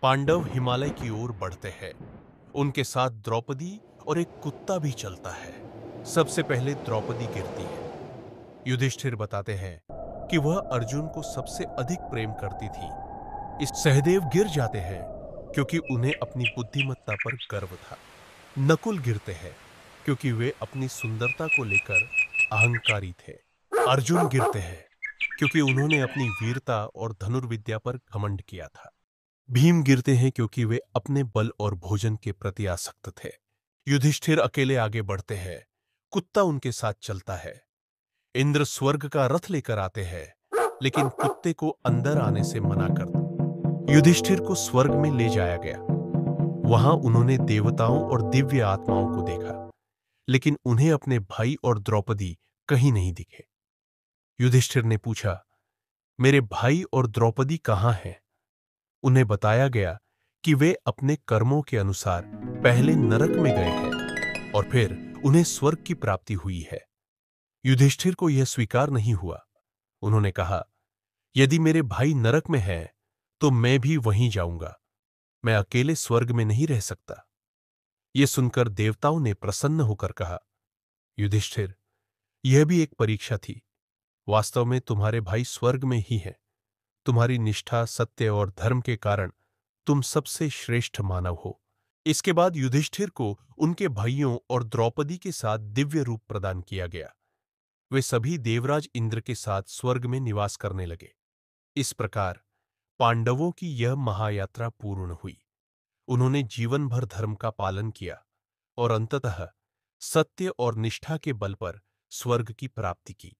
पांडव हिमालय की ओर बढ़ते हैं। उनके साथ द्रौपदी और एक कुत्ता भी चलता है। सबसे पहले द्रौपदी गिरती है। युधिष्ठिर बताते हैं कि वह अर्जुन को सबसे अधिक प्रेम करती थी। इस सहदेव गिर जाते हैं क्योंकि उन्हें अपनी बुद्धिमत्ता पर गर्व था। नकुल गिरते हैं क्योंकि वे अपनी सुंदरता को लेकर अहंकारी थे। अर्जुन गिरते हैं क्योंकि उन्होंने अपनी वीरता और धनुर्विद्या पर घमंड किया था। भीम गिरते हैं क्योंकि वे अपने बल और भोजन के प्रति आसक्त थे। युधिष्ठिर अकेले आगे बढ़ते हैं। कुत्ता उनके साथ चलता है। इंद्र स्वर्ग का रथ लेकर आते हैं, लेकिन कुत्ते को अंदर आने से मना कर दिया। युधिष्ठिर को स्वर्ग में ले जाया गया। वहां उन्होंने देवताओं और दिव्य आत्माओं को देखा, लेकिन उन्हें अपने भाई और द्रौपदी कहीं नहीं दिखे। युधिष्ठिर ने पूछा, मेरे भाई और द्रौपदी कहां हैं? उन्हें बताया गया कि वे अपने कर्मों के अनुसार पहले नरक में गए हैं और फिर उन्हें स्वर्ग की प्राप्ति हुई है। युधिष्ठिर को यह स्वीकार नहीं हुआ। उन्होंने कहा, यदि मेरे भाई नरक में हैं, तो मैं भी वहीं जाऊंगा। मैं अकेले स्वर्ग में नहीं रह सकता। यह सुनकर देवताओं ने प्रसन्न होकर कहा, युधिष्ठिर, यह भी एक परीक्षा थी। वास्तव में तुम्हारे भाई स्वर्ग में ही हैं। तुम्हारी निष्ठा, सत्य और धर्म के कारण तुम सबसे श्रेष्ठ मानव हो। इसके बाद युधिष्ठिर को उनके भाइयों और द्रौपदी के साथ दिव्य रूप प्रदान किया गया। वे सभी देवराज इंद्र के साथ स्वर्ग में निवास करने लगे। इस प्रकार पांडवों की यह महायात्रा पूर्ण हुई। उन्होंने जीवन भर धर्म का पालन किया और अंततः सत्य और निष्ठा के बल पर स्वर्ग की प्राप्ति की।